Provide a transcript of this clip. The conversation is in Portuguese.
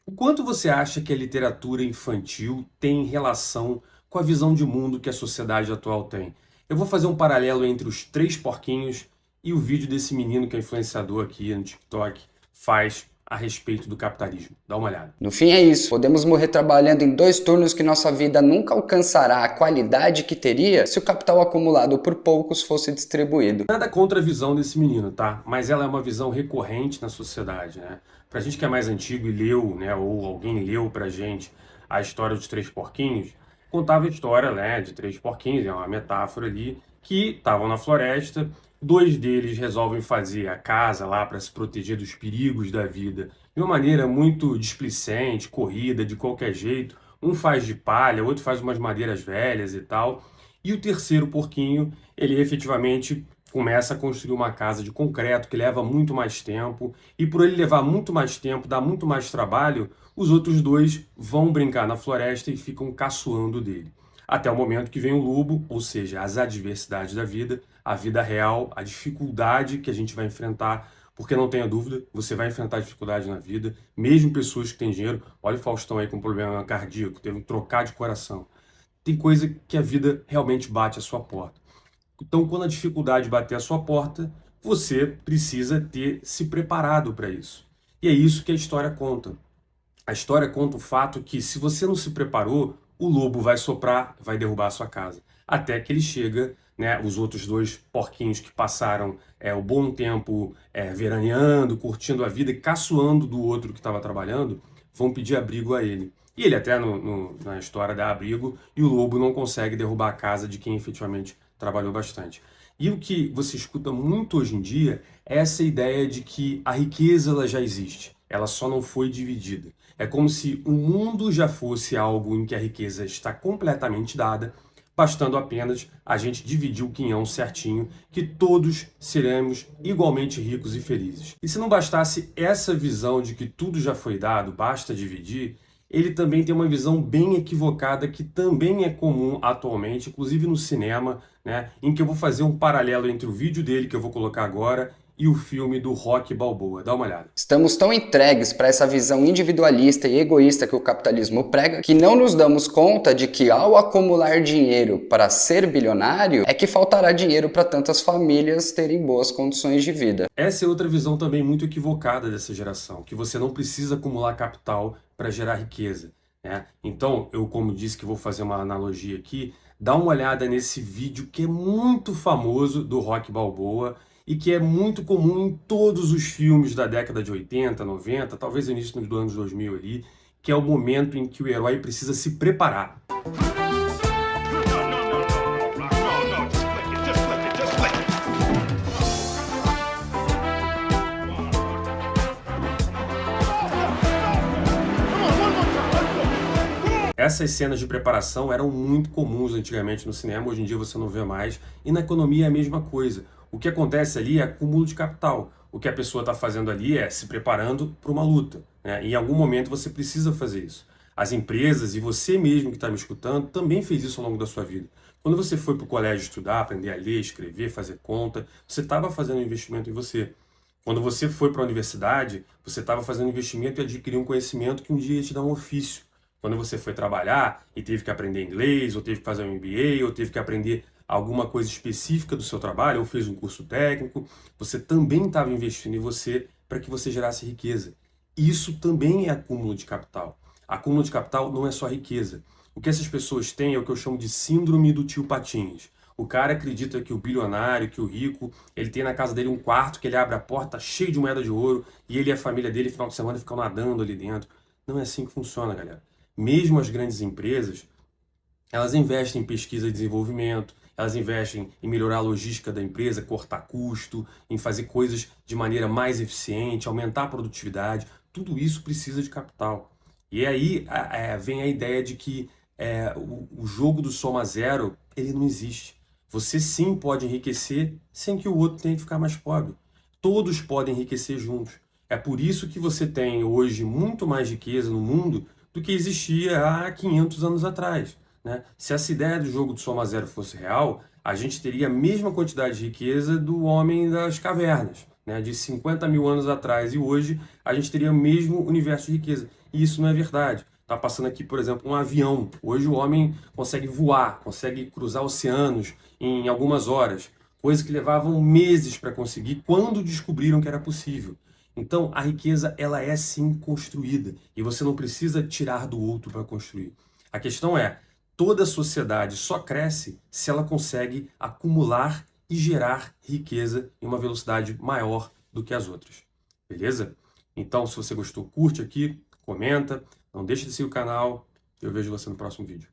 O quanto você acha que a literatura infantil tem relação com a visão de mundo que a sociedade atual tem? Eu vou fazer um paralelo entre Os Três Porquinhos e o vídeo desse menino que é influenciador aqui no TikTok faz a respeito do capitalismo. Dá uma olhada. No fim é isso, podemos morrer trabalhando em 2 turnos que nossa vida nunca alcançará a qualidade que teria se o capital acumulado por poucos fosse distribuído. Nada contra a visão desse menino, tá? Mas ela é uma visão recorrente na sociedade, né? Pra gente que é mais antigo e leu, né, ou alguém leu pra gente a história dos Três Porquinhos, contava a história, né, de três porquinhos, é uma metáfora ali, que estavam na floresta, dois deles resolvem fazer a casa lá para se proteger dos perigos da vida de uma maneira muito displicente, corrida, de qualquer jeito. Um faz de palha, outro faz umas madeiras velhas e tal. E o terceiro porquinho, ele efetivamente começa a construir uma casa de concreto que leva muito mais tempo, e por ele levar muito mais tempo, dar muito mais trabalho, os outros dois vão brincar na floresta e ficam caçoando dele. Até o momento que vem o lobo, ou seja, as adversidades da vida, a vida real, a dificuldade que a gente vai enfrentar, porque não tenha dúvida, você vai enfrentar dificuldade na vida, mesmo pessoas que têm dinheiro. Olha o Faustão aí com problema cardíaco, teve um trocar de coração. Tem coisa que a vida realmente bate à sua porta. Então, quando a dificuldade bater à sua porta, você precisa ter se preparado para isso. E é isso que a história conta. A história conta o fato que, se você não se preparou, o lobo vai soprar, vai derrubar a sua casa. Até que ele chega, né, os outros dois porquinhos que passaram o bom tempo veraneando, curtindo a vida e caçoando do outro que estava trabalhando, vão pedir abrigo a ele. E ele até na história dá abrigo, e o lobo não consegue derrubar a casa de quem efetivamente trabalhou bastante. E o que você escuta muito hoje em dia é essa ideia de que a riqueza ela já existe, ela só não foi dividida. É como se o mundo já fosse algo em que a riqueza está completamente dada, bastando apenas a gente dividir o quinhão certinho, que todos seremos igualmente ricos e felizes. E se não bastasse essa visão de que tudo já foi dado, basta dividir, ele também tem uma visão bem equivocada que também é comum atualmente, inclusive no cinema, né, em que eu vou fazer um paralelo entre o vídeo dele, que eu vou colocar agora, e o filme do Rocky Balboa. Dá uma olhada. Estamos tão entregues para essa visão individualista e egoísta que o capitalismo prega que não nos damos conta de que, ao acumular dinheiro para ser bilionário, é que faltará dinheiro para tantas famílias terem boas condições de vida. Essa é outra visão também muito equivocada dessa geração, que você não precisa acumular capital para gerar riqueza, né? Então, eu, como disse que vou fazer uma analogia aqui, dá uma olhada nesse vídeo que é muito famoso do Rocky Balboa e que é muito comum em todos os filmes da década de 80, 90, talvez início dos anos 2000 ali, que é o momento em que o herói precisa se preparar. Essas cenas de preparação eram muito comuns antigamente no cinema, hoje em dia você não vê mais, e na economia é a mesma coisa. O que acontece ali é acúmulo de capital. O que a pessoa está fazendo ali é se preparando para uma luta, né? E em algum momento você precisa fazer isso. As empresas e você mesmo que está me escutando também fez isso ao longo da sua vida. Quando você foi para o colégio estudar, aprender a ler, escrever, fazer conta, você estava fazendo um investimento em você. Quando você foi para a universidade, você estava fazendo um investimento e adquirir um conhecimento que um dia ia te dar um ofício. Quando você foi trabalhar e teve que aprender inglês, ou teve que fazer um MBA, ou teve que aprender alguma coisa específica do seu trabalho, ou fez um curso técnico, você também estava investindo em você para que você gerasse riqueza. Isso também é acúmulo de capital. Acúmulo de capital não é só riqueza. O que essas pessoas têm é o que eu chamo de síndrome do tio Patinhas. O cara acredita que o bilionário, que o rico, ele tem na casa dele um quarto que ele abre a porta cheio de moeda de ouro e ele e a família dele, final de semana, ficam nadando ali dentro. Não é assim que funciona, galera. Mesmo as grandes empresas, elas investem em pesquisa e desenvolvimento, elas investem em melhorar a logística da empresa, cortar custo, em fazer coisas de maneira mais eficiente, aumentar a produtividade. Tudo isso precisa de capital. E aí vem a ideia de que o jogo do soma zero, ele não existe. Você sim pode enriquecer sem que o outro tenha que ficar mais pobre. Todos podem enriquecer juntos. É por isso que você tem hoje muito mais riqueza no mundo do que existia há 500 anos atrás, né? Se essa ideia do jogo do soma zero fosse real, a gente teria a mesma quantidade de riqueza do homem das cavernas, né, de 50 mil anos atrás, e hoje a gente teria o mesmo universo de riqueza. E isso não é verdade. Está passando aqui, por exemplo, um avião. Hoje o homem consegue voar, consegue cruzar oceanos em algumas horas, coisa que levavam meses para conseguir quando descobriram que era possível. Então, a riqueza, ela é sim construída, e você não precisa tirar do outro para construir. A questão é, toda sociedade só cresce se ela consegue acumular e gerar riqueza em uma velocidade maior do que as outras. Beleza? Então, se você gostou, curte aqui, comenta, não deixe de seguir o canal. Eu vejo você no próximo vídeo.